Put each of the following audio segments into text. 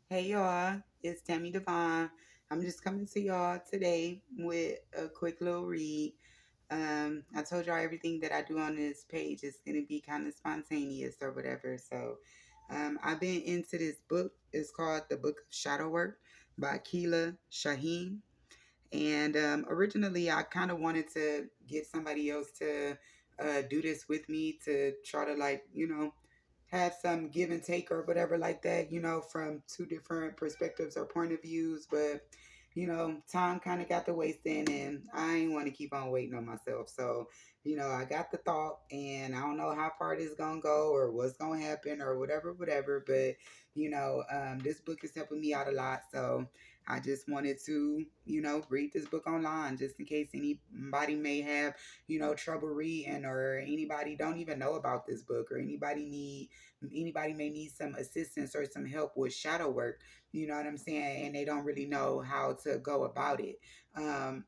Hey y'all, it's Tammy Devon. I'm just coming to y'all today with a quick little read. I told y'all everything that I do on this page is gonna be kind of spontaneous or whatever. I've been into this book. It's called The Book of Shadow Work by Keila Shaheen. And originally, I kind of wanted to get somebody else to do this with me to try to, have some give and take or whatever like that, from two different perspectives or point of views. But, time kind of got to wasting and I ain't want to keep on waiting on myself. So, I got the thought and I don't know how far this going to go or what's going to happen or whatever. But, this book is helping me out a lot. So, I just wanted to, read this book online just in case anybody may have, trouble reading or anybody don't even know about this book or anybody may need some assistance or some help with shadow work, you know what I'm saying? And they don't really know how to go about it. Um,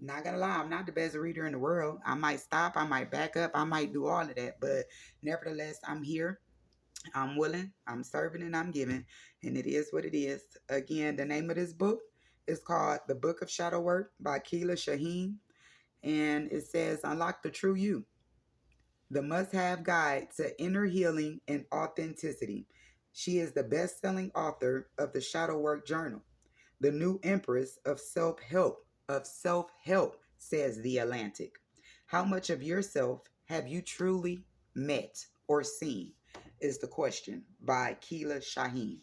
Not gonna lie, I'm not the best reader in the world. I might stop, I might back up, I might do all of that, but nevertheless, I'm here. I'm willing, I'm serving, and I'm giving, and it is what it is. Again, the name of this book is called The Book of Shadow Work by Keila Shaheen, and it says, Unlock the True You, the must have guide to inner healing and authenticity. She is the best selling author of the Shadow Work Journal, the new empress of self help, says The Atlantic. How much of yourself have you truly met or seen? Is the question by Keila Shaheen.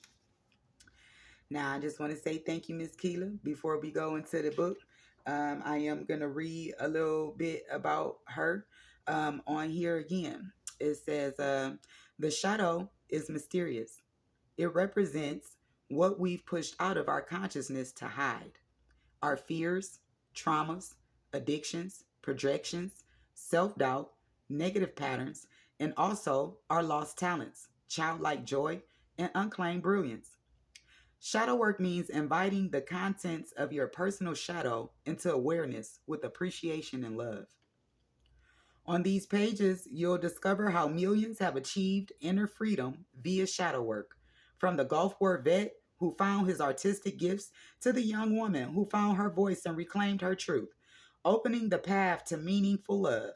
Now, I just want to say thank you, Miss Keila, before we go into the book. I am going to read a little bit about her on here again. It says, The shadow is mysterious. It represents what we've pushed out of our consciousness to hide our fears, traumas, addictions, projections, self doubt, negative patterns, and also our lost talents, childlike joy, and unclaimed brilliance. Shadow work means inviting the contents of your personal shadow into awareness with appreciation and love. On these pages, you'll discover how millions have achieved inner freedom via shadow work, from the Gulf War vet who found his artistic gifts to the young woman who found her voice and reclaimed her truth, opening the path to meaningful love.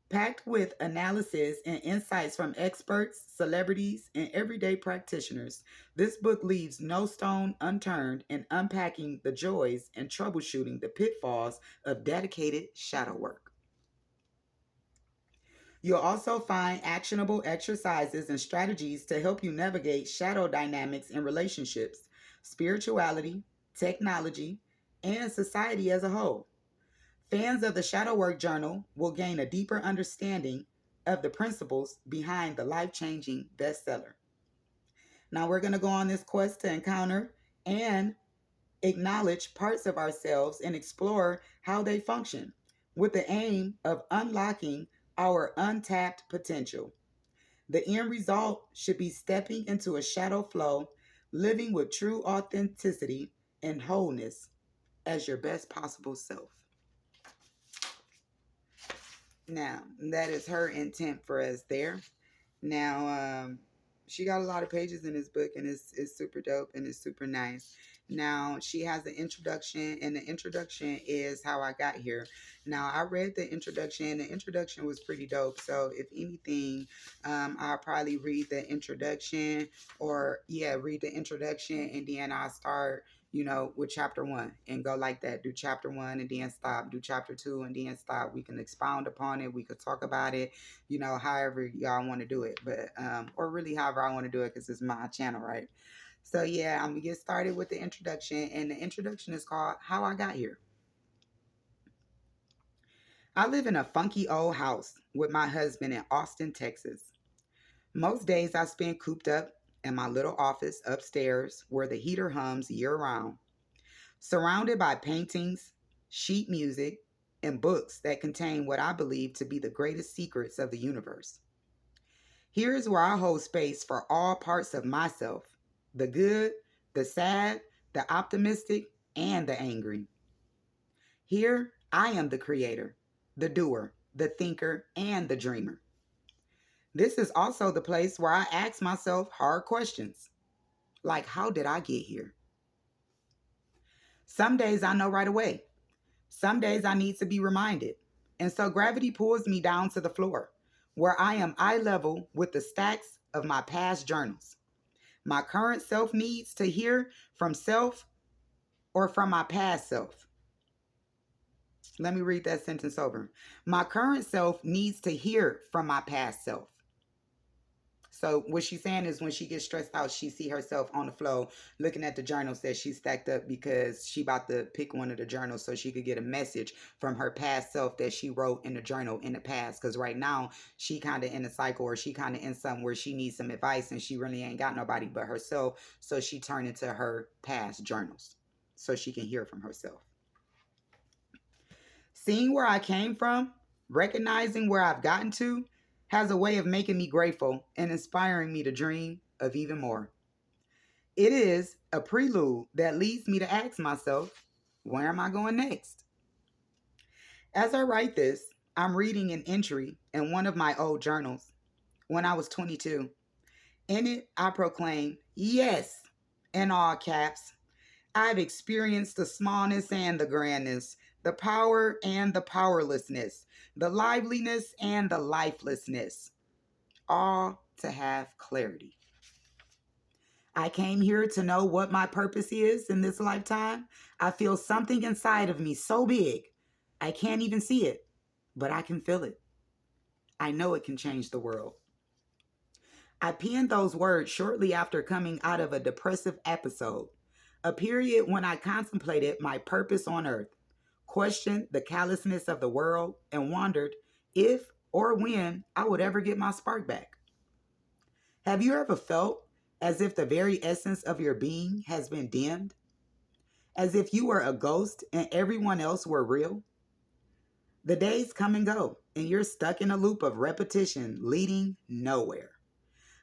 Packed with analysis and insights from experts, celebrities, and everyday practitioners, this book leaves no stone unturned in unpacking the joys and troubleshooting the pitfalls of dedicated shadow work. You'll also find actionable exercises and strategies to help you navigate shadow dynamics in relationships, spirituality, technology, and society as a whole. Fans of the Shadow Work Journal will gain a deeper understanding of the principles behind the life changing bestseller. Now, we're going to go on this quest to encounter and acknowledge parts of ourselves and explore how they function with the aim of unlocking our untapped potential. The end result should be stepping into a shadow flow, living with true authenticity and wholeness as your best possible self. Now, that is her intent for us there. Now, she got a lot of pages in this book, and it's super dope and it's super nice. Now, she has an introduction, and the introduction is how I got here. Now, I read the introduction. The introduction was pretty dope. So, if anything, I'll probably read the introduction, or yeah, read the introduction, and then I'll start with chapter one and go like that. Do chapter one and then stop. Do chapter two and then stop. We can expound upon it. We could talk about it, however y'all want to do it. But, or really however I want to do it because it's my channel, right? So, yeah, I'm going to get started with the introduction. And the introduction is called How I Got Here. I live in a funky old house with my husband in Austin, Texas. Most days I spend cooped up in my little office upstairs where the heater hums year round, surrounded by paintings, sheet music, and books that contain what I believe to be the greatest secrets of the universe. Here is where I hold space for all parts of myself: the good, the sad, the optimistic, and the angry. Here, I am the creator, the doer, the thinker, and the dreamer. This is also the place where I ask myself hard questions. Like, how did I get here? Some days I know right away. Some days I need to be reminded. And so gravity pulls me down to the floor, where I am eye level with the stacks of my past journals. My current self needs to hear from self or from my past self. Let me read that sentence over. My current self needs to hear from my past self. So what she's saying is when she gets stressed out, she see herself on the floor looking at the journals that she stacked up because she about to pick one of the journals so she could get a message from her past self that she wrote in the journal in the past. Because right now she kind of in a cycle or she kind of in something where she needs some advice and she really ain't got nobody but herself. So she turned into her past journals so she can hear from herself. Seeing where I came from, recognizing where I've gotten to, has a way of making me grateful and inspiring me to dream of even more. It is a prelude that leads me to ask myself, where am I going next? As I write this, I'm reading an entry in one of my old journals when I was 22. In it, I proclaim, yes, in all caps, I've experienced the smallness and the grandness, the power and the powerlessness, the liveliness and the lifelessness, all to have clarity. I came here to know what my purpose is in this lifetime. I feel something inside of me so big, I can't even see it, but I can feel it. I know it can change the world. I penned those words shortly after coming out of a depressive episode, a period when I contemplated my purpose on earth, questioned the callousness of the world, and wondered if or when I would ever get my spark back. Have you ever felt as if the very essence of your being has been dimmed? As if you were a ghost and everyone else were real? The days come and go, and you're stuck in a loop of repetition leading nowhere.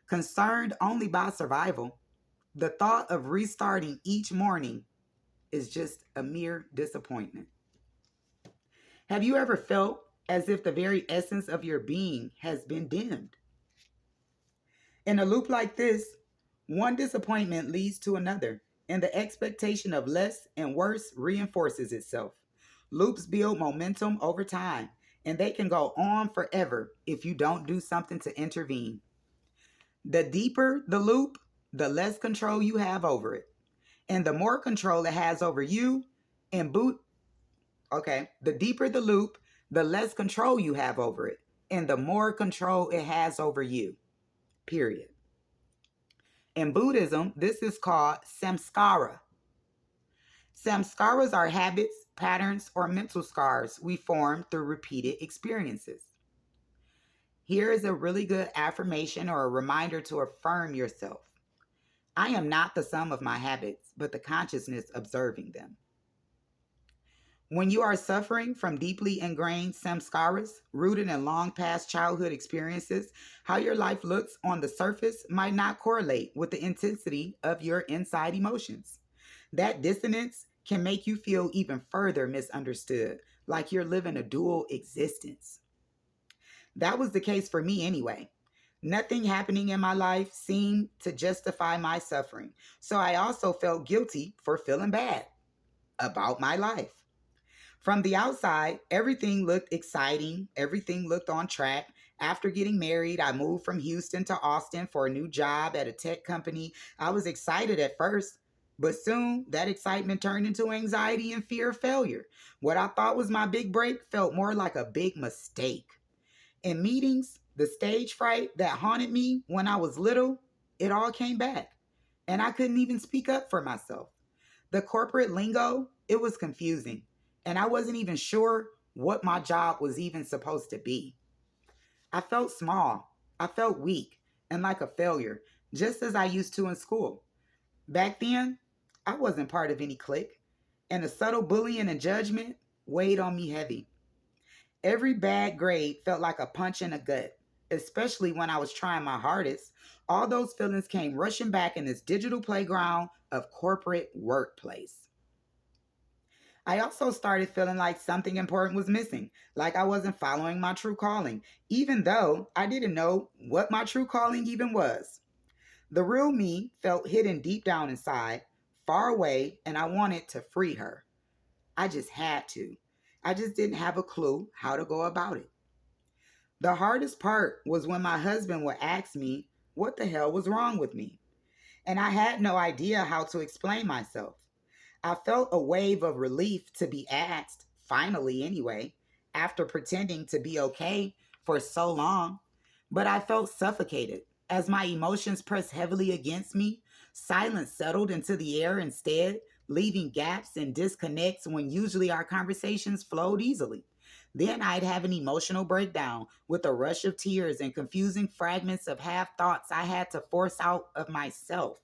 Concerned only by survival, the thought of restarting each morning is just a mere disappointment. Have you ever felt as if the very essence of your being has been dimmed? In a loop like this, one disappointment leads to another, and the expectation of less and worse reinforces itself. Loops build momentum over time, and they can go on forever if you don't do something to intervene. The deeper the loop, the less control you have over it. And the more control it has over you, and the deeper the loop, the less control you have over it. And the more control it has over you. Period. In Buddhism, this is called samskara. Samskaras are habits, patterns, or mental scars we form through repeated experiences. Here is a really good affirmation or a reminder to affirm yourself. I am not the sum of my habits, but the consciousness observing them. When you are suffering from deeply ingrained samskaras, rooted in long past childhood experiences, how your life looks on the surface might not correlate with the intensity of your inside emotions. That dissonance can make you feel even further misunderstood, like you're living a dual existence. That was the case for me anyway. Nothing happening in my life seemed to justify my suffering, so I also felt guilty for feeling bad about my life. From the outside, everything looked exciting. Everything looked on track. After getting married, I moved from Houston to Austin for a new job at a tech company. I was excited at first, but soon that excitement turned into anxiety and fear of failure. What I thought was my big break felt more like a big mistake. In meetings, the stage fright that haunted me when I was little, it all came back. And I couldn't even speak up for myself. The corporate lingo, it was confusing. And I wasn't even sure what my job was even supposed to be. I felt small. I felt weak and like a failure, just as I used to in school. Back then, I wasn't part of any clique, and the subtle bullying and judgment weighed on me heavy. Every bad grade felt like a punch in the gut, especially when I was trying my hardest. All those feelings came rushing back in this digital playground of corporate workplace. I also started feeling like something important was missing, like I wasn't following my true calling, even though I didn't know what my true calling even was. The real me felt hidden deep down inside, far away, and I wanted to free her. I just had to. I just didn't have a clue how to go about it. The hardest part was when my husband would ask me what the hell was wrong with me, and I had no idea how to explain myself. I felt a wave of relief to be asked, finally, anyway, after pretending to be okay for so long. But I felt suffocated. As my emotions pressed heavily against me, silence settled into the air instead, leaving gaps and disconnects when usually our conversations flowed easily. Then I'd have an emotional breakdown with a rush of tears and confusing fragments of half thoughts I had to force out of myself.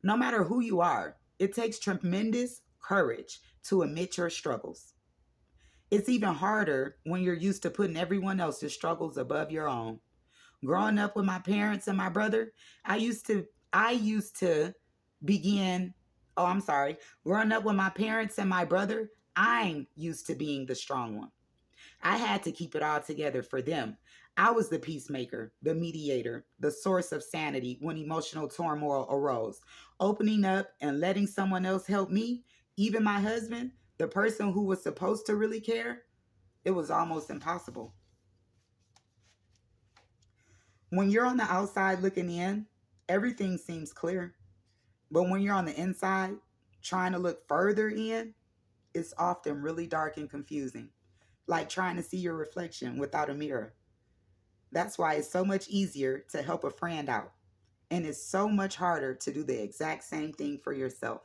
No matter who you are, it takes tremendous courage to admit your struggles. It's even harder when you're used to putting everyone else's struggles above your own. Growing up with my parents and my brother, I used to begin oh, I'm sorry. Growing up with my parents and my brother, I'm used to being the strong one. I had to keep it all together for them. I was the peacemaker, the mediator, the source of sanity when emotional turmoil arose. Opening up and letting someone else help me, even my husband, the person who was supposed to really care, it was almost impossible. When you're on the outside looking in, everything seems clear. But when you're on the inside, trying to look further in, it's often really dark and confusing, like trying to see your reflection without a mirror. That's why it's so much easier to help a friend out, and it's so much harder to do the exact same thing for yourself.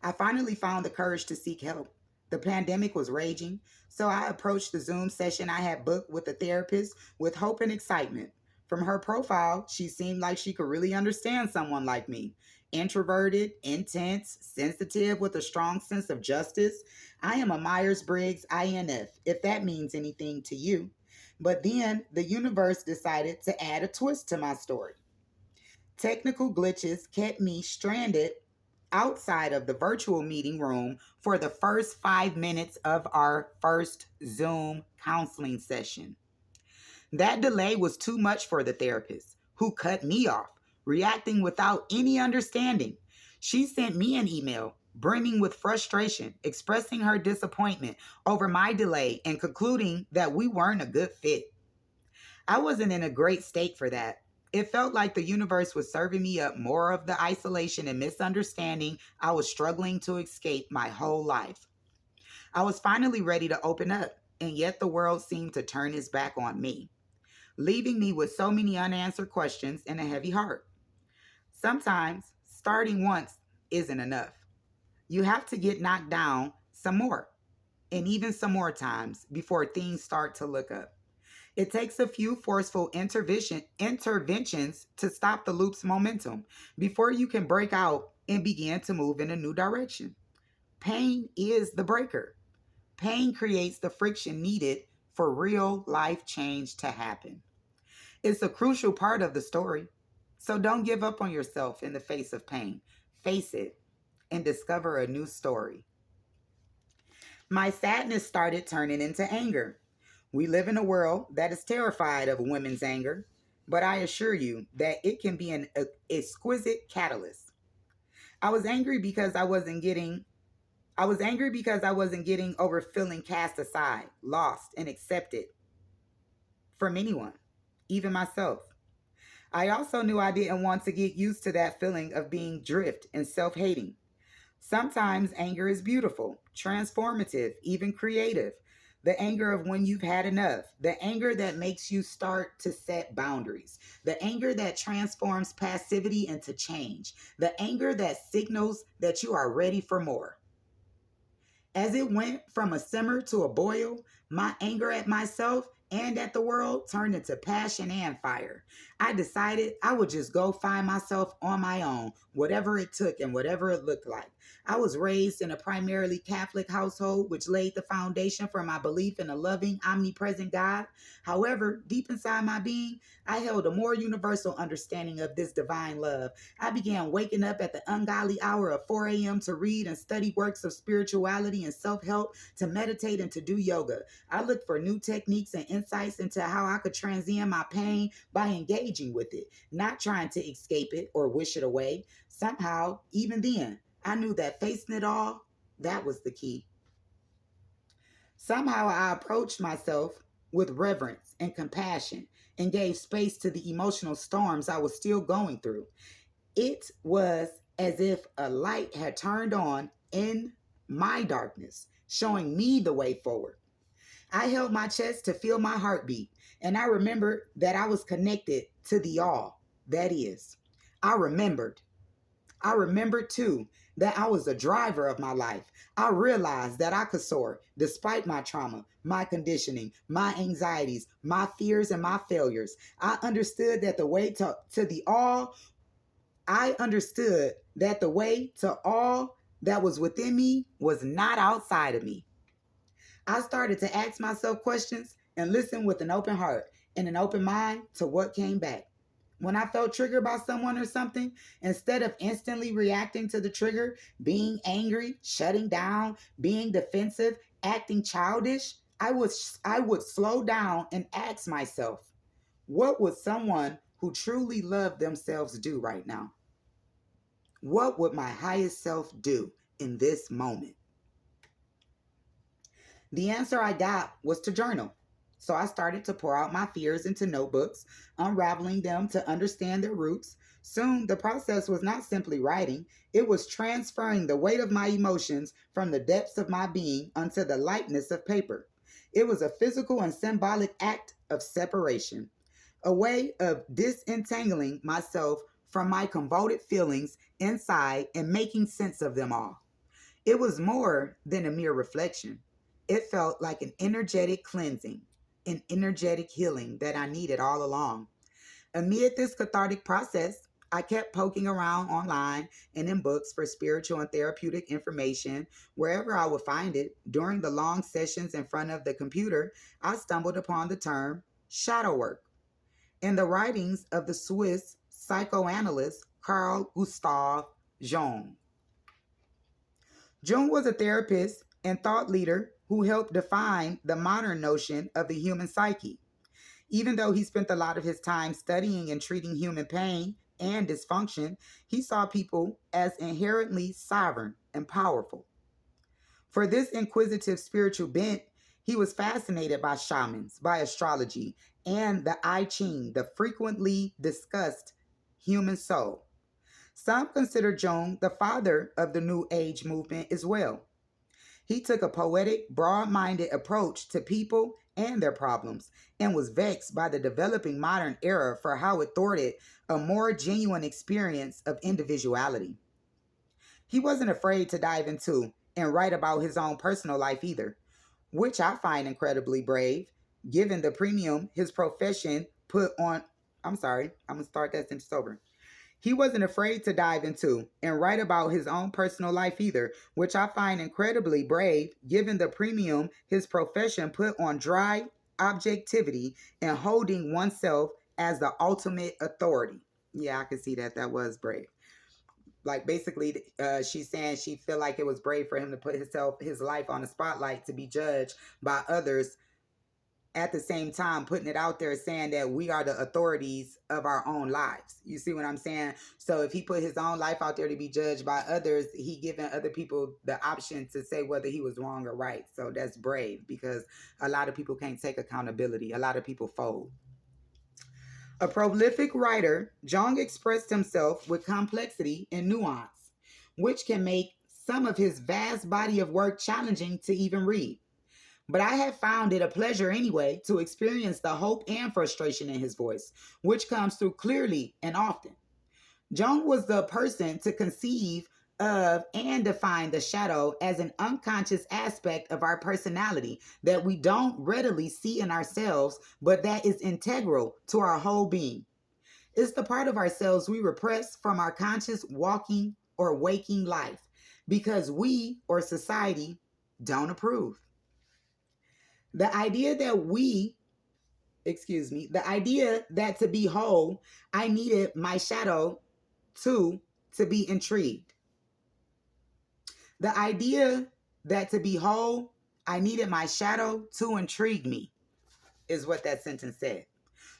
I finally found the courage to seek help. The pandemic was raging, so I approached the Zoom session I had booked with a therapist with hope and excitement. From her profile, she seemed like she could really understand someone like me. Introverted, intense, sensitive, with a strong sense of justice. I am a Myers Briggs INF, if that means anything to you. But then the universe decided to add a twist to my story. Technical glitches kept me stranded outside of the virtual meeting room for the first 5 minutes of our first Zoom counseling session. That delay was too much for the therapist, who cut me off, reacting without any understanding. She sent me an email, brimming with frustration, expressing her disappointment over my delay and concluding that we weren't a good fit. I wasn't in a great state for that. It felt like the universe was serving me up more of the isolation and misunderstanding I was struggling to escape my whole life. I was finally ready to open up, and yet the world seemed to turn its back on me, leaving me with so many unanswered questions and a heavy heart. Sometimes starting once isn't enough. You have to get knocked down some more, and even some more times before things start to look up. It takes a few forceful interventions to stop the loop's momentum before you can break out and begin to move in a new direction. Pain is the breaker. Pain creates the friction needed for real life change to happen. It's a crucial part of the story. So don't give up on yourself in the face of pain. Face it and discover a new story. My sadness started turning into anger. We live in a world that is terrified of women's anger, but I assure you that it can be an exquisite catalyst. I was angry because I wasn't getting over feeling cast aside, lost, and accepted from anyone, even myself. I also knew I didn't want to get used to that feeling of being drift and self-hating. Sometimes anger is beautiful, transformative, even creative. The anger of when you've had enough. The anger that makes you start to set boundaries. The anger that transforms passivity into change. The anger that signals that you are ready for more. As it went from a simmer to a boil, my anger at myself and at the world turned into passion and fire. I decided I would just go find myself on my own, whatever it took and whatever it looked like. I was raised in a primarily Catholic household, which laid the foundation for my belief in a loving, omnipresent God. However, deep inside my being, I held a more universal understanding of this divine love. I began waking up at the ungodly hour of 4 a.m. to read and study works of spirituality and self-help, to meditate and to do yoga. I looked for new techniques and insights into how I could transcend my pain by engaging with it, not trying to escape it or wish it away. Somehow, even then, I knew that facing it all, that was the key. Somehow I approached myself with reverence and compassion and gave space to the emotional storms I was still going through. It was as if a light had turned on in my darkness, showing me the way forward. I held my chest to feel my heartbeat, and I remembered that I was connected to the all that is. I remembered I remembered too that I was the driver of my life. I realized that I could soar despite my trauma, my conditioning, my anxieties, my fears, and my failures. I understood that the way to the all, I understood that the way to all that was within me was not outside of me. I started to ask myself questions and listen with an open heart and an open mind to what came back. When I felt triggered by someone or something, instead of instantly reacting to the trigger, being angry, shutting down, being defensive, acting childish, I would slow down and ask myself, what would someone who truly loved themselves do right now? What would my highest self do in this moment? The answer I got was to journal. So I started to pour out my fears into notebooks, unraveling them to understand their roots. Soon, the process was not simply writing, it was transferring the weight of my emotions from the depths of my being onto the lightness of paper. It was a physical and symbolic act of separation, a way of disentangling myself from my convoluted feelings inside and making sense of them all. It was more than a mere reflection. It felt like an energetic cleansing, an energetic healing that I needed all along. Amid this cathartic process, I kept poking around online and in books for spiritual and therapeutic information wherever I would find it. During the long sessions in front of the computer, I stumbled upon the term shadow work in the writings of the Swiss psychoanalyst Carl Gustav Jung. Jung was a therapist and thought leader who helped define the modern notion of the human psyche. Even though he spent a lot of his time studying and treating human pain and dysfunction, he saw people as inherently sovereign and powerful. For this inquisitive spiritual bent, he was fascinated by shamans, by astrology, and the I Ching, the frequently discussed human soul. Some consider Jung the father of the New Age movement as well. He took a poetic, broad minded approach to people and their problems and was vexed by the developing modern era for how it thwarted a more genuine experience of individuality. He wasn't afraid to dive into and write about his own personal life either, which I find incredibly brave, given the premium his profession put on. I'm sorry, I'm going to start that sentence over. He wasn't afraid to dive into and write about his own personal life either, which I find incredibly brave given the premium his profession put on dry objectivity and holding oneself as the ultimate authority. Yeah, I can see that. That was brave. Like basically, she's saying she feel like it was brave for him to put his life on the spotlight to be judged by others, at the same time putting it out there saying that we are the authorities of our own lives. You see what I'm saying? So if he put his own life out there to be judged by others, he giving other people the option to say whether he was wrong or right. So that's brave, because a lot of people can't take accountability. A lot of people fold. A prolific writer, Jung expressed himself with complexity and nuance, which can make some of his vast body of work challenging to even read. But I have found it a pleasure anyway to experience the hope and frustration in his voice, which comes through clearly and often. Jung was the person to conceive of and define the shadow as an unconscious aspect of our personality that we don't readily see in ourselves, but that is integral to our whole being. It's the part of ourselves we repress from our conscious walking or waking life because we or society don't approve. The idea that the idea that to be whole, I needed my shadow to be intrigued. The idea that to be whole, I needed my shadow to intrigue me. is what that sentence said.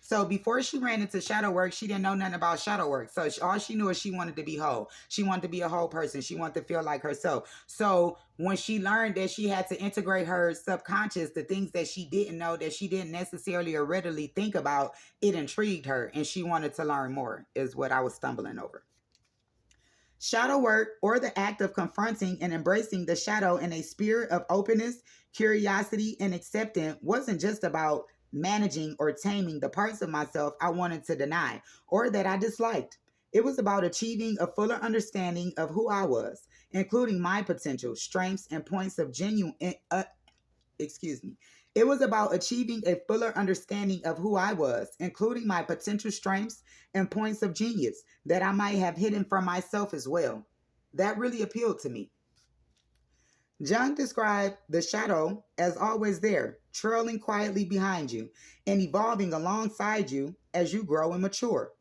So before she ran into shadow work, she didn't know nothing about shadow work. So all she knew is she wanted to be whole. She wanted to be a whole person. She wanted to feel like herself. So when she learned that she had to integrate her subconscious, the things that she didn't know, that she didn't necessarily or readily think about, it intrigued her and she wanted to learn more, is what I was stumbling over. Shadow work, or the act of confronting and embracing the shadow in a spirit of openness, curiosity, and acceptance, wasn't just about managing or taming the parts of myself I wanted to deny or that I disliked. It was about achieving a fuller understanding of who I was, including my potential, strengths, and points of genuine excuse me. It was about achieving a fuller understanding of who I was, including my potential strengths and points of genius that I might have hidden from myself as well. That really appealed to me. Jung described the shadow as always there, trailing quietly behind you and evolving alongside you as you grow and mature.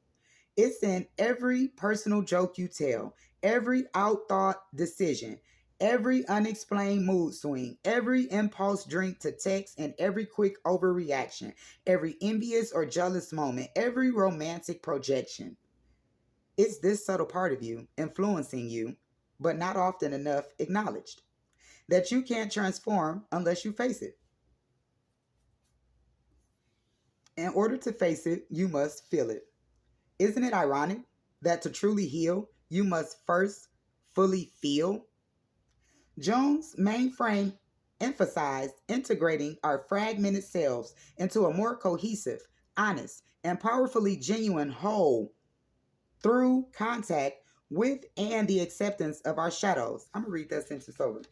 It's in every personal joke you tell, every outthought decision, every unexplained mood swing, every impulse drink to text, and every quick overreaction, every envious or jealous moment, every romantic projection. It's this subtle part of you influencing you, but not often enough acknowledged, that you can't transform unless you face it. In order to face it, you must feel it. Isn't it ironic that to truly heal, you must first fully feel? Jones' mainframe emphasized integrating our fragmented selves into a more cohesive, honest, and powerfully genuine whole through contact with and the acceptance of our shadows. I'm going to read that sentence over.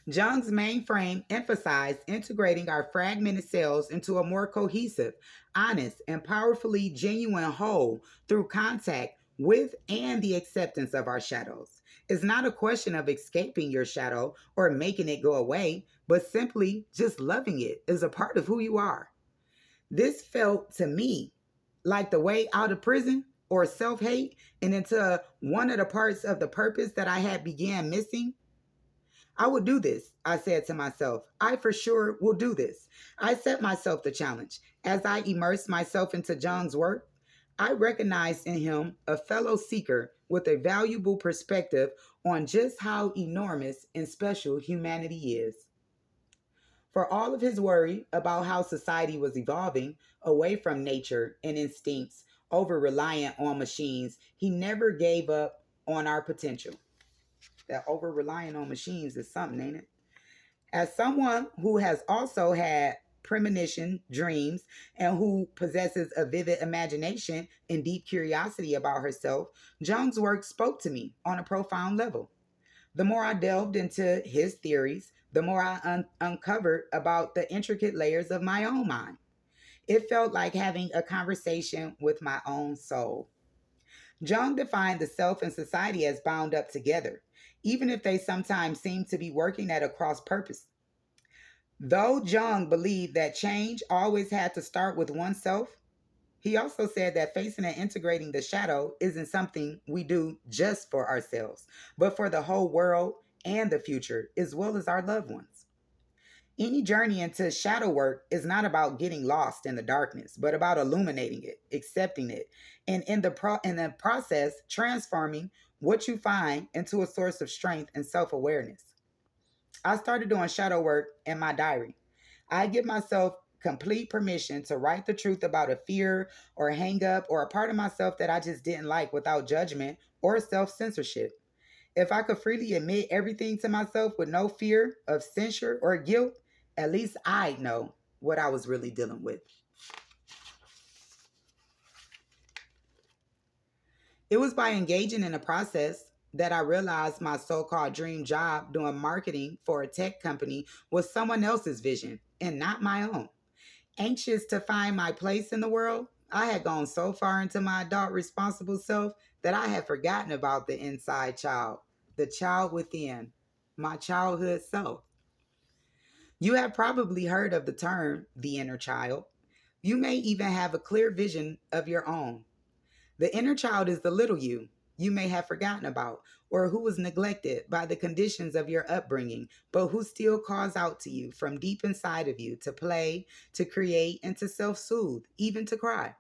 Jung's mainframe emphasized integrating our fragmented selves into a more cohesive, honest, and powerfully genuine whole through contact with and the acceptance of our shadows. It's not a question of escaping your shadow or making it go away, but simply just loving it as a part of who you are. This felt to me like the way out of prison or self-hate and into one of the parts of the purpose that I had began missing. I will do this, I said to myself. I for sure will do this. I set myself the challenge. As I immersed myself into John's work, I recognized in him a fellow seeker with a valuable perspective on just how enormous and special humanity is. For all of his worry about how society was evolving away from nature and instincts, over reliant on machines, he never gave up on our potential. That over relying on machines is something, ain't it? As someone who has also had premonition dreams and who possesses a vivid imagination and deep curiosity about herself, Jung's work spoke to me on a profound level. The more I delved into his theories, the more I uncovered about the intricate layers of my own mind. It felt like having a conversation with my own soul. Jung defined the self and society as bound up together, even if they sometimes seem to be working at a cross purpose. Though Jung believed that change always had to start with oneself, he also said that facing and integrating the shadow isn't something we do just for ourselves, but for the whole world and the future, as well as our loved ones. Any journey into shadow work is not about getting lost in the darkness, but about illuminating it, accepting it, and in the process, transforming what you find into a source of strength and self-awareness. I started doing shadow work in my diary. I give myself complete permission to write the truth about a fear or hang up or a part of myself that I just didn't like without judgment or self-censorship. If I could freely admit everything to myself with no fear of censure or guilt, at least I'd know what I was really dealing with. It was by engaging in the process that I realized my so-called dream job doing marketing for a tech company was someone else's vision and not my own. Anxious to find my place in the world, I had gone so far into my adult responsible self that I had forgotten about the inside child, the child within, my childhood self. You have probably heard of the term the inner child. You may even have a clear vision of your own. The inner child is the little you, you may have forgotten about, or who was neglected by the conditions of your upbringing, but who still calls out to you from deep inside of you to play, to create, and to self soothe, even to cry.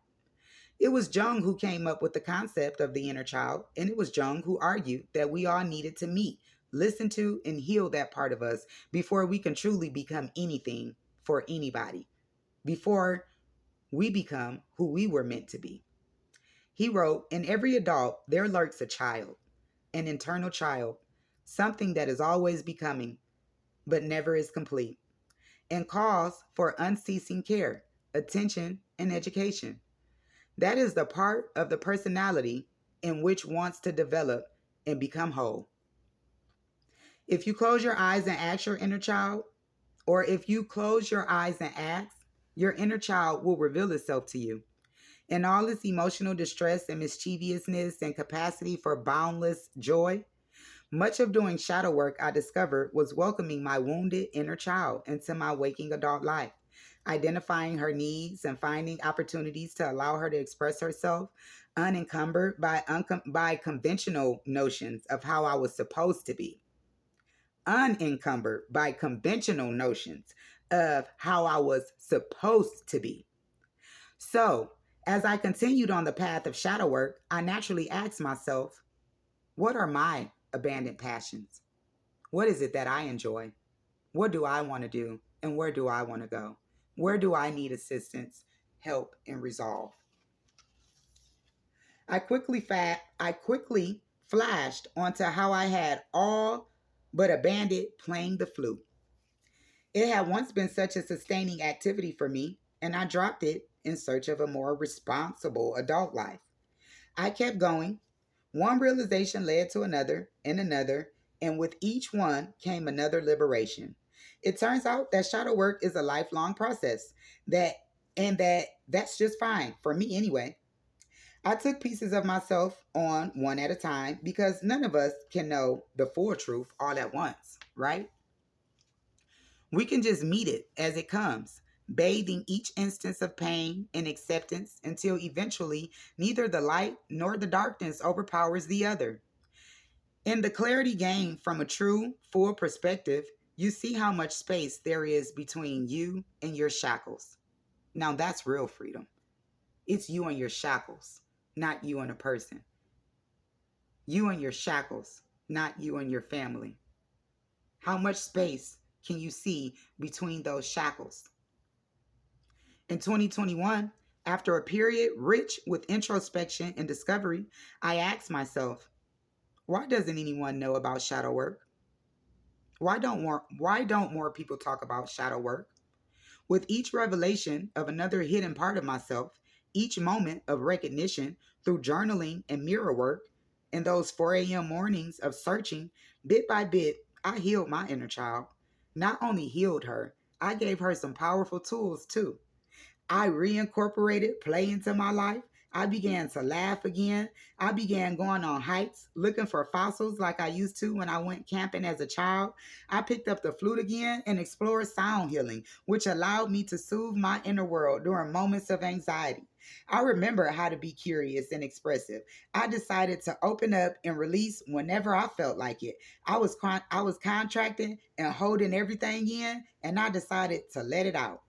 It was Jung who came up with the concept of the inner child, and it was Jung who argued that we all needed to meet, listen to, and heal that part of us before we can truly become anything for anybody, before we become who we were meant to be. He wrote, in every adult, there lurks a child, an internal child, something that is always becoming, but never is complete, and calls for unceasing care, attention, and education. That is the part of the personality in which wants to develop and become whole. If you close your eyes and ask your inner child, or if you close your eyes and ask, your inner child will reveal itself to you. In all its emotional distress and mischievousness and capacity for boundless joy, much of doing shadow work I discovered was welcoming my wounded inner child into my waking adult life, identifying her needs and finding opportunities to allow her to express herself unencumbered by conventional notions of how I was supposed to be, unencumbered by conventional notions of how I was supposed to be. So, as I continued on the path of shadow work, I naturally asked myself, what are my abandoned passions? What is it that I enjoy? What do I want to do? And where do I want to go? Where do I need assistance, help, and resolve? I quickly flashed onto how I had all but abandoned playing the flute. It had once been such a sustaining activity for me, and I dropped it in search of a more responsible adult life. I kept going. One realization led to another and another, and with each one came another liberation. It turns out that shadow work is a lifelong process that that's just fine for me anyway. I took pieces of myself on one at a time because none of us can know the full truth all at once, right? We can just meet it as it comes, bathing each instance of pain in acceptance until eventually neither the light nor the darkness overpowers the other. In the clarity gained from a true, full perspective, you see how much space there is between you and your shackles. Now that's real freedom. It's you and your shackles, not you and a person. You and your shackles, not you and your family. How much space can you see between those shackles? In 2021, after a period rich with introspection and discovery, I asked myself, why doesn't anyone know about shadow work? Why don't more people talk about shadow work? With each revelation of another hidden part of myself, each moment of recognition through journaling and mirror work, and those 4 a.m. mornings of searching, bit by bit, I healed my inner child. Not only healed her, I gave her some powerful tools too. I reincorporated play into my life. I began to laugh again. I began going on hikes, looking for fossils like I used to when I went camping as a child. I picked up the flute again and explored sound healing, which allowed me to soothe my inner world during moments of anxiety. I remember how to be curious and expressive. I decided to open up and release whenever I felt like it. I was contracting and holding everything in, and I decided to let it out.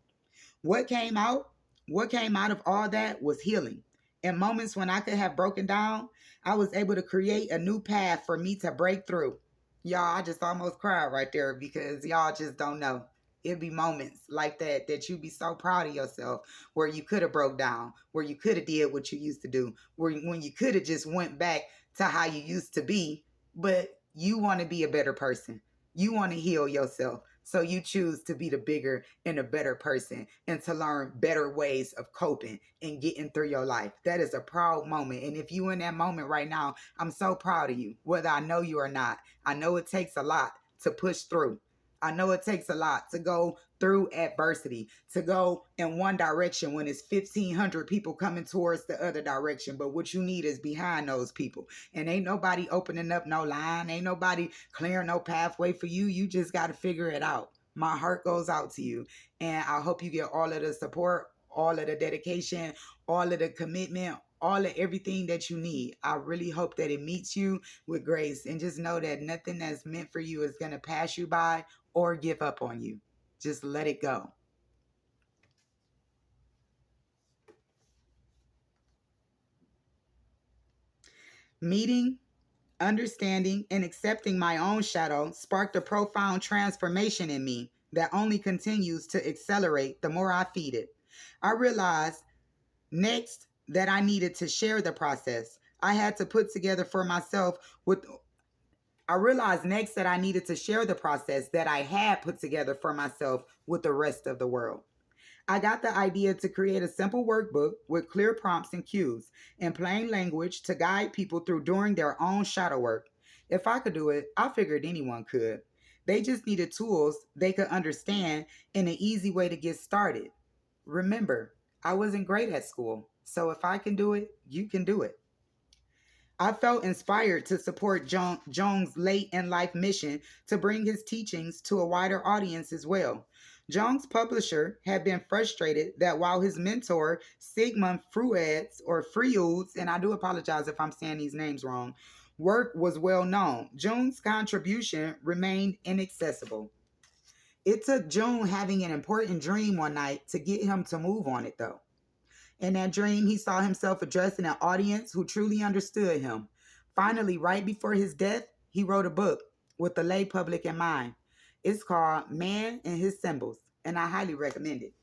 What came out? What came out of all that was healing. In moments when I could have broken down, I was able to create a new path for me to break through. Y'all, I just almost cried right there because y'all just don't know. It'd be moments like that that you'd be so proud of yourself, where you could have broke down, where you could have did what you used to do, where when you could have just went back to how you used to be, but you want to be a better person. You want to heal yourself. So you choose to be the bigger and a better person and to learn better ways of coping and getting through your life. That is a proud moment. And if you in that moment right now, I'm so proud of you, whether I know you or not. I know it takes a lot to push through. I know it takes a lot to go through adversity, to go in one direction when it's 1,500 people coming towards the other direction. But what you need is behind those people. And ain't nobody opening up no line. Ain't nobody clearing no pathway for you. You just got to figure it out. My heart goes out to you. And I hope you get all of the support, all of the dedication, all of the commitment, all of everything that you need. I really hope that it meets you with grace, and just know that nothing that's meant for you is going to pass you by or give up on you. Just let it go. Meeting, understanding, and accepting my own shadow sparked a profound transformation in me that only continues to accelerate the more I feed it. I realized next that I needed to share the process I had to put together for myself with I realized next that I needed to share the process that I had put together for myself with the rest of the world. I got the idea to create a simple workbook with clear prompts and cues in plain language to guide people through doing their own shadow work. If I could do it, I figured anyone could. They just needed tools they could understand and an easy way to get started. Remember, I wasn't great at school, so if I can do it, you can do it. I felt inspired to support Jung's late in life mission to bring his teachings to a wider audience as well. Jung's publisher had been frustrated that while his mentor, Sigmund Freud's, and I do apologize if I'm saying these names wrong, work was well known, Jung's contribution remained inaccessible. It took Jung having an important dream one night to get him to move on it, though. In that dream, he saw himself addressing an audience who truly understood him. Finally, right before his death, he wrote a book with the lay public in mind. It's called Man and His Symbols, and I highly recommend it.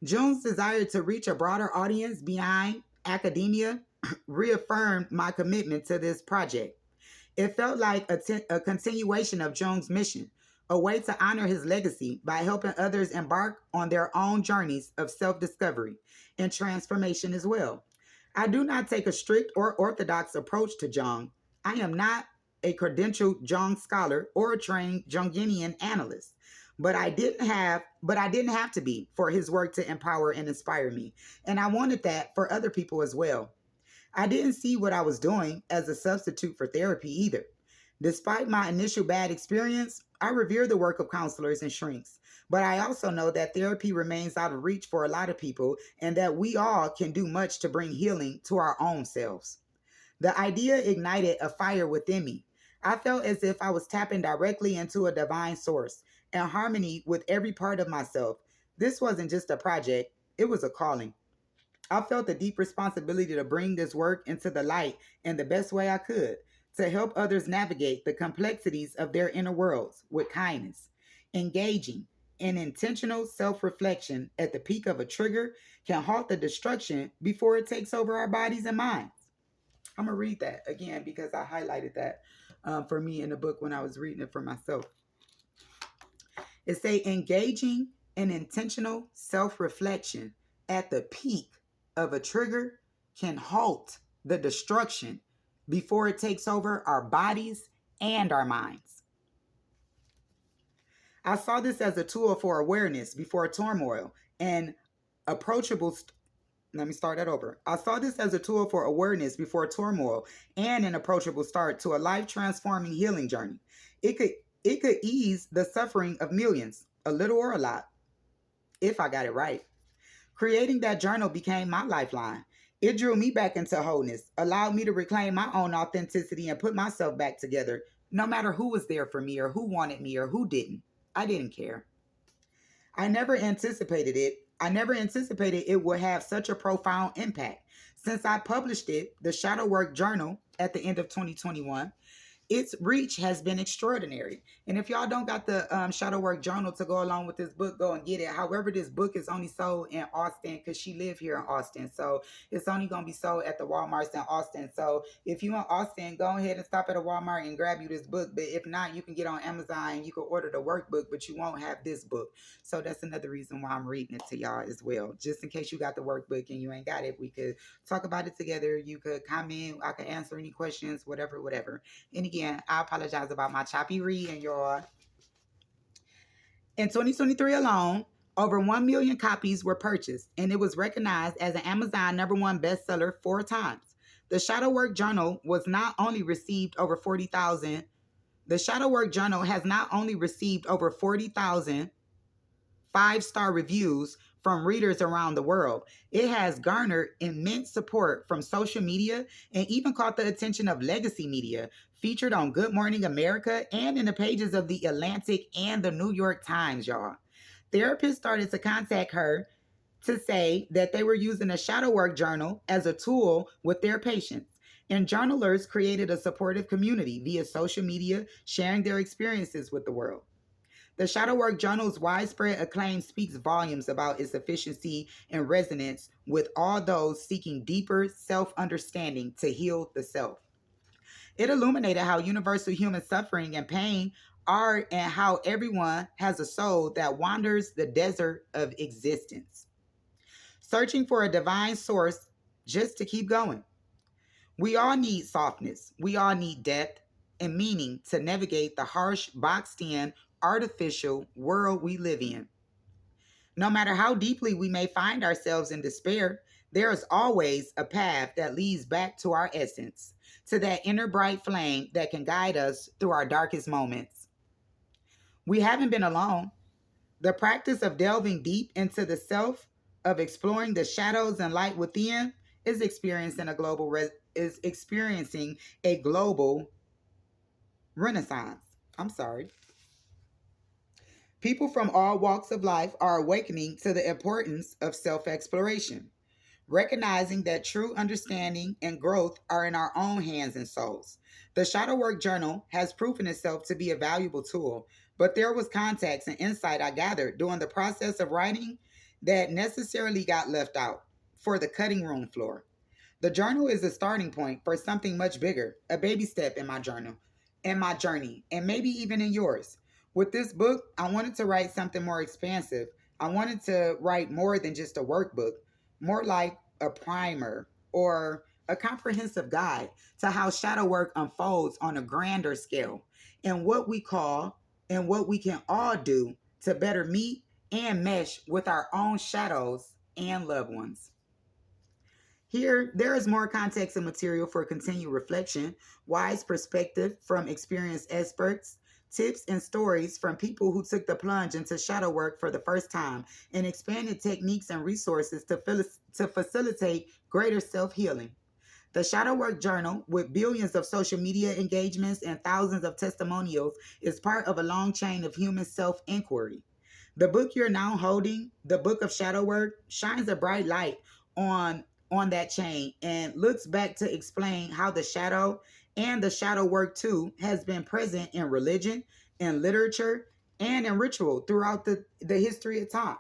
Jung's desire to reach a broader audience beyond academia reaffirmed my commitment to this project. It felt like a continuation of Jung's mission, a way to honor his legacy by helping others embark on their own journeys of self discovery and transformation as well. I do not take a strict or orthodox approach to Jung. I am not a credentialed Jung scholar or a trained Jungian analyst. But I didn't have to be for his work to empower and inspire me. And I wanted that for other people as well. I didn't see what I was doing as a substitute for therapy either. Despite my initial bad experience, I revere the work of counselors and shrinks. But I also know that therapy remains out of reach for a lot of people and that we all can do much to bring healing to our own selves. The idea ignited a fire within me. I felt as if I was tapping directly into a divine source in harmony with every part of myself. This wasn't just a project, it was a calling. I felt a deep responsibility to bring this work into the light in the best way I could, to help others navigate the complexities of their inner worlds with kindness. Engaging in intentional self reflection at the peak of a trigger can halt the destruction before it takes over our bodies and minds. I'm going to read that again because I highlighted that for me in the book when I was reading it for myself. It say engaging in intentional self-reflection at the peak of a trigger can halt the destruction before it takes over our bodies and our minds. I saw this as a tool for awareness before turmoil and approachable. Let me start that over. I saw this as a tool for awareness before turmoil and an approachable start to a life-transforming healing journey. It could ease the suffering of millions, a little or a lot, if I got it right. Creating that journal became my lifeline. It drew me back into wholeness, allowed me to reclaim my own authenticity and put myself back together, no matter who was there for me or who wanted me or who didn't. I didn't care. I never anticipated it. I never anticipated it would have such a profound impact. Since I published it, the Shadow Work Journal, at the end of 2021, its reach has been extraordinary. And if y'all don't got the Shadow Work Journal to go along with this book, go and get it. However, this book is only sold in Austin because she live here in Austin. So it's only going to be sold at the Walmarts in Austin. So if you in Austin, go ahead and stop at a Walmart and grab you this book. But if not, you can get on Amazon and you can order the workbook, but you won't have this book. So that's another reason why I'm reading it to y'all as well. Just in case you got the workbook and you ain't got it, we could talk about it together. You could comment. I could answer any questions, whatever. And again, I apologize about my choppy reading, y'all. In 2023 alone, over 1 million copies were purchased, and it was recognized as an Amazon #1 bestseller 4 times. The Shadow Work Journal was not only received over 40,000. The Shadow Work Journal has not only received over 40,000 5-star reviews from readers around the world. It has garnered immense support from social media and even caught the attention of legacy media, featured on Good Morning America and in the pages of the Atlantic and the New York Times, y'all. Therapists started to contact her to say that they were using a shadow work journal as a tool with their patients. And journalers created a supportive community via social media, sharing their experiences with the world. The shadow work journal's widespread acclaim speaks volumes about its efficiency and resonance with all those seeking deeper self understanding to heal the self. It illuminated how universal human suffering and pain are and how everyone has a soul that wanders the desert of existence, searching for a divine source just to keep going. We all need softness, we all need depth and meaning to navigate the harsh, boxed in, artificial world we live in. No matter how deeply we may find ourselves in despair, there is always a path that leads back to our essence, to that inner bright flame that can guide us through our darkest moments. We haven't been alone. The practice of delving deep into the self, of exploring the shadows and light within, is experiencing a global renaissance. I'm sorry. People from all walks of life are awakening to the importance of self-exploration, recognizing that true understanding and growth are in our own hands and souls. The Shadow Work Journal has proven itself to be a valuable tool, but there was context and insight I gathered during the process of writing that necessarily got left out for the cutting room floor. The journal is a starting point for something much bigger, a baby step in my journal, in my journey, and maybe even in yours. With this book, I wanted to write something more expansive. I wanted to write more than just a workbook, more like a primer or a comprehensive guide to how shadow work unfolds on a grander scale and what we can all do to better meet and mesh with our own shadows and loved ones. Here, there is more context and material for continued reflection, wise perspective from experienced experts, tips and stories from people who took the plunge into shadow work for the first time, and expanded techniques and resources to facilitate greater self healing. The Shadow Work Journal, with billions of social media engagements and thousands of testimonials, is part of a long chain of human self inquiry. The book you're now holding, The Book of Shadow Work, shines a bright light on that chain and looks back to explain how the shadow and the shadow work too has been present in religion, in literature, and in ritual throughout the history of time.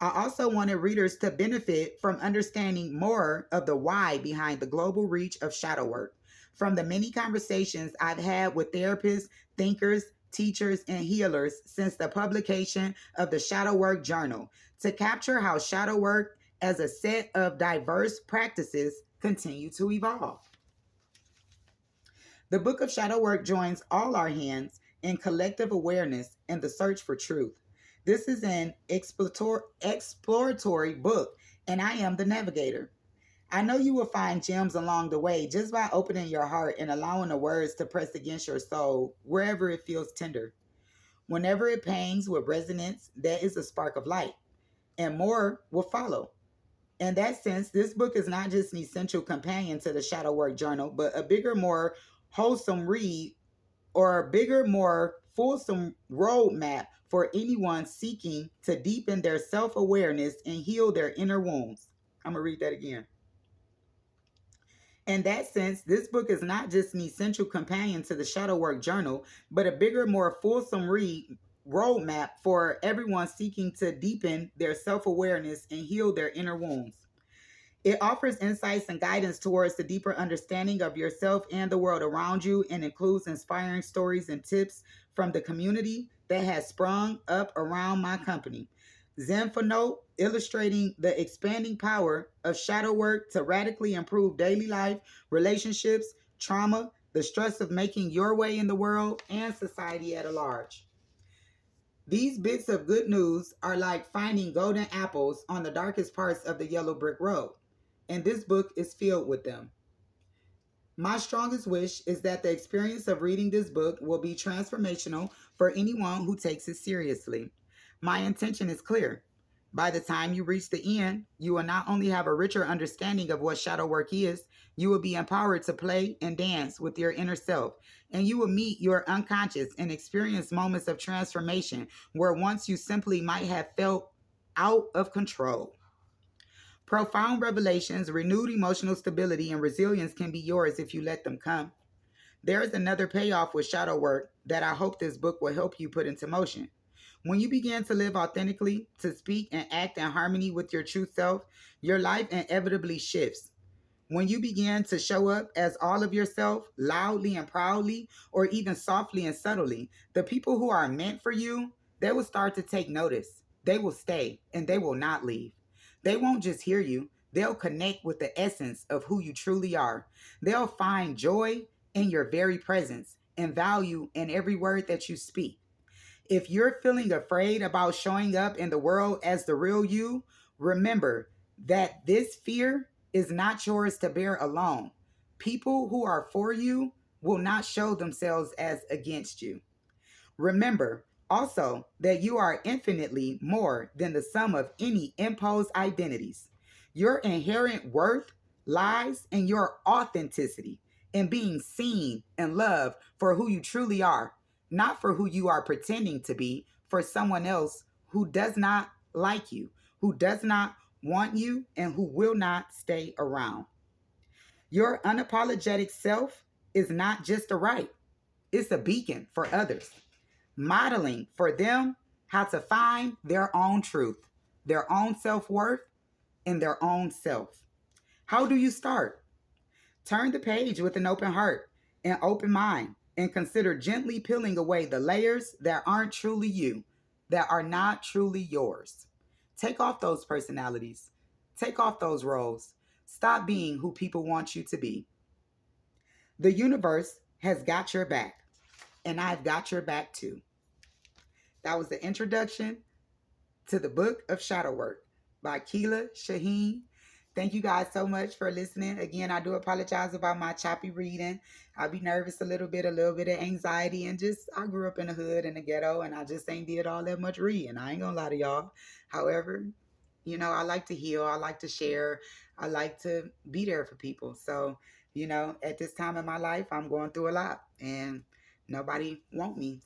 I also wanted readers to benefit from understanding more of the why behind the global reach of shadow work. From the many conversations I've had with therapists, thinkers, teachers, and healers since the publication of the Shadow Work Journal, to capture how shadow work as a set of diverse practices continue to evolve. The Book of Shadow Work joins all our hands in collective awareness and the search for truth. This is an exploratory book, and I am the navigator. I know you will find gems along the way just by opening your heart and allowing the words to press against your soul wherever it feels tender. Whenever it pangs with resonance, that is a spark of light, and more will follow. In that sense, this book is not just an essential companion to the Shadow Work Journal, but a bigger, more wholesome read or a bigger, more fulsome roadmap for anyone seeking to deepen their self awareness and heal their inner wounds. I'm going to read that again. In that sense, this book is not just an essential companion to the Shadow Work Journal, but a bigger, more fulsome read roadmap for everyone seeking to deepen their self awareness and heal their inner wounds. It offers insights and guidance towards the deeper understanding of yourself and the world around you, and includes inspiring stories and tips from the community that has sprung up around my company. Zenfonote, illustrating the expanding power of shadow work to radically improve daily life, relationships, trauma, the stress of making your way in the world, and society at large. These bits of good news are like finding golden apples on the darkest parts of the yellow brick road, and this book is filled with them. My strongest wish is that the experience of reading this book will be transformational for anyone who takes it seriously. My intention is clear. By the time you reach the end, you will not only have a richer understanding of what shadow work is, you will be empowered to play and dance with your inner self, and you will meet your unconscious and experience moments of transformation where once you simply might have felt out of control. Profound revelations, renewed emotional stability, and resilience can be yours if you let them come. There is another payoff with shadow work that I hope this book will help you put into motion. When you begin to live authentically, to speak and act in harmony with your true self, your life inevitably shifts. When you begin to show up as all of yourself, loudly and proudly, or even softly and subtly, the people who are meant for you, they will start to take notice. They will stay and they will not leave. They won't just hear you, they'll connect with the essence of who you truly are. They'll find joy in your very presence and value in every word that you speak. If you're feeling afraid about showing up in the world as the real you, remember that this fear is not yours to bear alone. People who are for you will not show themselves as against you. Remember also that you are infinitely more than the sum of any imposed identities. Your inherent worth lies in your authenticity and being seen and loved for who you truly are, not for who you are pretending to be for someone else who does not like you, who does not want you, and who will not stay around. Your unapologetic self is not just a right, it's a beacon for others, modeling for them how to find their own truth, their own self worth, and their own self. How do you start? Turn the page with an open heart and open mind and consider gently peeling away the layers that aren't truly you, that are not truly yours. Take off those personalities, take off those roles. Stop being who people want you to be. The universe has got your back, and I've got your back too. That was the introduction to the Book of Shadow Work by Keila, Shaheen. Thank you guys so much for listening. Again, I do apologize about my choppy reading. I'll be nervous a little bit of anxiety, and just I grew up in the hood in the ghetto, and I just ain't did all that much reading. I ain't gonna lie to y'all. However, I like to heal, I like to share, I like to be there for people. So, at this time in my life, I'm going through a lot, and nobody want me